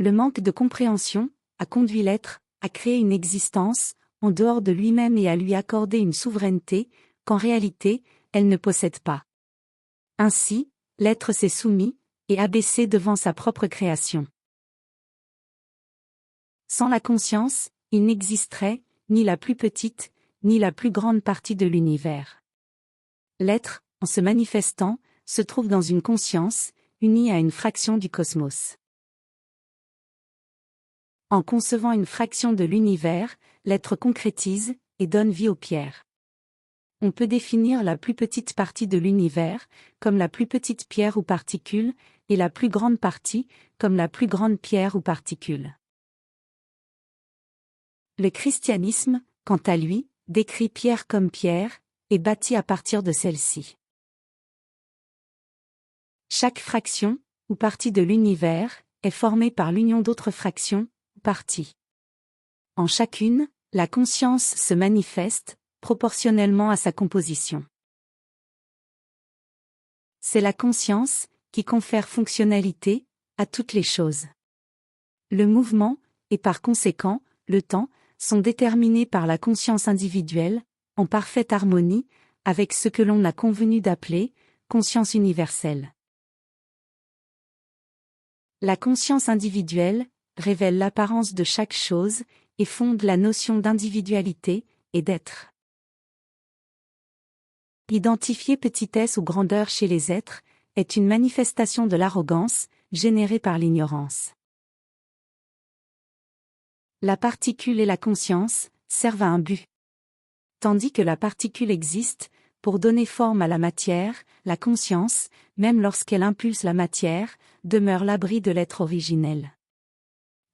Le manque de compréhension a conduit l'être à créer une existence en dehors de lui-même et à lui accorder une souveraineté qu'en réalité, elle ne possède pas. Ainsi, l'être s'est soumis et abaissé devant sa propre création. Sans la conscience, il n'existerait ni la plus petite, ni la plus grande partie de l'univers. L'être, en se manifestant, se trouve dans une conscience, unie à une fraction du cosmos. En concevant une fraction de l'univers, l'être concrétise et donne vie aux pierres. On peut définir la plus petite partie de l'univers comme la plus petite pierre ou particule, et la plus grande partie comme la plus grande pierre ou particule. Le christianisme, quant à lui, décrit pierre comme pierre, et bâti à partir de celle-ci. Chaque fraction, ou partie de l'univers, est formée par l'union d'autres fractions, ou parties. En chacune, la conscience se manifeste, proportionnellement à sa composition. C'est la conscience qui confère fonctionnalité à toutes les choses. Le mouvement, et par conséquent, le temps, sont déterminés par la conscience individuelle, en parfaite harmonie avec ce que l'on a convenu d'appeler conscience universelle. La conscience individuelle révèle l'apparence de chaque chose et fonde la notion d'individualité et d'être. Identifier petitesse ou grandeur chez les êtres est une manifestation de l'arrogance, générée par l'ignorance. La particule et la conscience servent à un but. Tandis que la particule existe, pour donner forme à la matière, la conscience, même lorsqu'elle impulse la matière, demeure l'abri de l'être originel.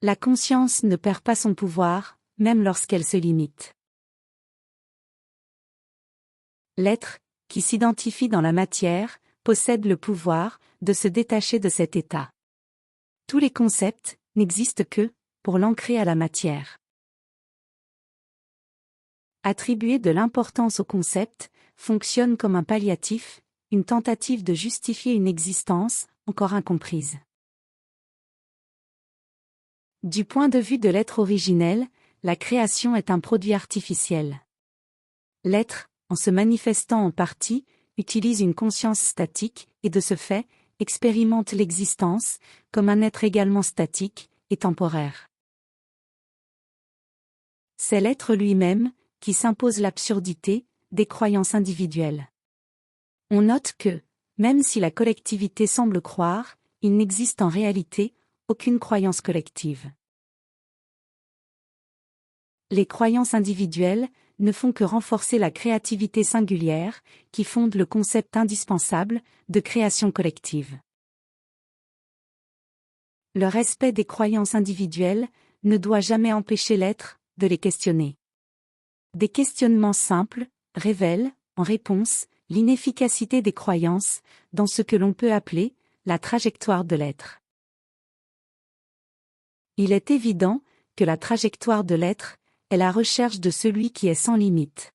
La conscience ne perd pas son pouvoir, même lorsqu'elle se limite. L'être, qui s'identifie dans la matière, possède le pouvoir de se détacher de cet état. Tous les concepts n'existent que pour l'ancrer à la matière. Attribuer de l'importance au concept fonctionne comme un palliatif, une tentative de justifier une existence encore incomprise. Du point de vue de l'être originel, la création est un produit artificiel. L'être, en se manifestant en partie, utilise une conscience statique et de ce fait, expérimente l'existence comme un être également statique et temporaire. C'est l'être lui-même qui s'impose l'absurdité des croyances individuelles. On note que, même si la collectivité semble croire, il n'existe en réalité aucune croyance collective. Les croyances individuelles ne font que renforcer la créativité singulière qui fonde le concept indispensable de création collective. Le respect des croyances individuelles ne doit jamais empêcher l'être de les questionner. Des questionnements simples révèlent, en réponse, l'inefficacité des croyances dans ce que l'on peut appeler la trajectoire de l'être. Il est évident que la trajectoire de l'être est la recherche de celui qui est sans limite.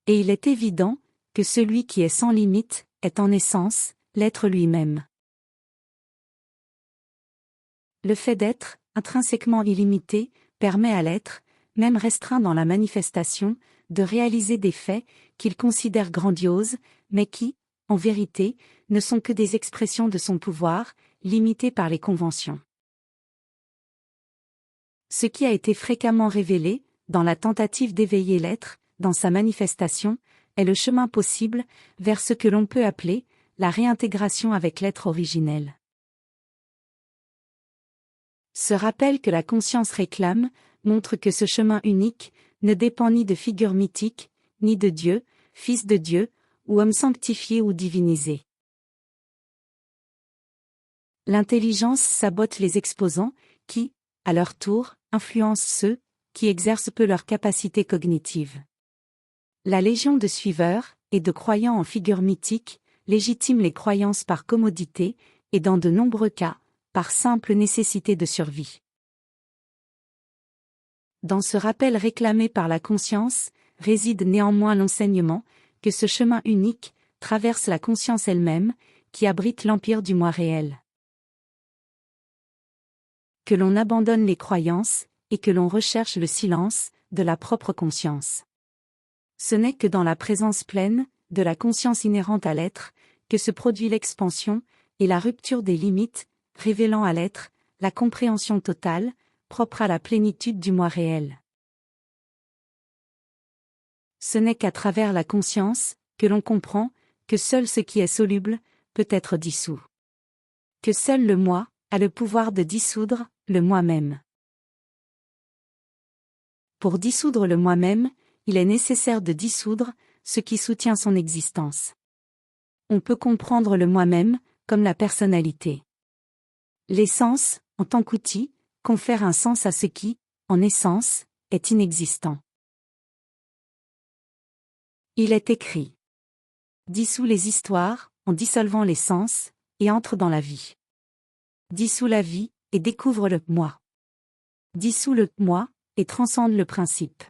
Et il est évident que celui qui est sans limite est en essence l'être lui-même. Le fait d'être, intrinsèquement illimité, permet à l'être, même restreint dans la manifestation, de réaliser des faits qu'il considère grandioses, mais qui, en vérité, ne sont que des expressions de son pouvoir, limitées par les conventions. Ce qui a été fréquemment révélé, dans la tentative d'éveiller l'être, dans sa manifestation, est le chemin possible vers ce que l'on peut appeler la réintégration avec l'être originel. Ce rappel que la conscience réclame montre que ce chemin unique ne dépend ni de figure mythique, ni de Dieu, Fils de Dieu, ou homme sanctifié ou divinisé. L'intelligence sabote les exposants, qui, à leur tour, influencent ceux qui exercent peu leur capacité cognitive. La légion de suiveurs et de croyants en figure mythique légitime les croyances par commodité et dans de nombreux cas, par simple nécessité de survie. Dans ce rappel réclamé par la conscience, réside néanmoins l'enseignement que ce chemin unique traverse la conscience elle-même, qui abrite l'empire du moi réel. que l'on abandonne les croyances, et que l'on recherche le silence, de la propre conscience. Ce n'est que dans la présence pleine, de la conscience inhérente à l'être, que se produit l'expansion, et la rupture des limites, révélant à l'être, la compréhension totale, propre à la plénitude du moi réel. Ce n'est qu'à travers la conscience, que l'on comprend, que seul ce qui est soluble, peut être dissous. Que seul le moi, a le pouvoir de dissoudre, le moi-même. Pour dissoudre le moi-même, il est nécessaire de dissoudre, ce qui soutient son existence. On peut comprendre le moi-même, comme la personnalité. L'essence, en tant qu'outil, confère un sens à ce qui, en essence, est inexistant. Il est écrit. Dissout les histoires, en dissolvant les sens, et entre dans la vie. Dissout la vie, et découvre le moi. Dissout le moi, et transcende le principe.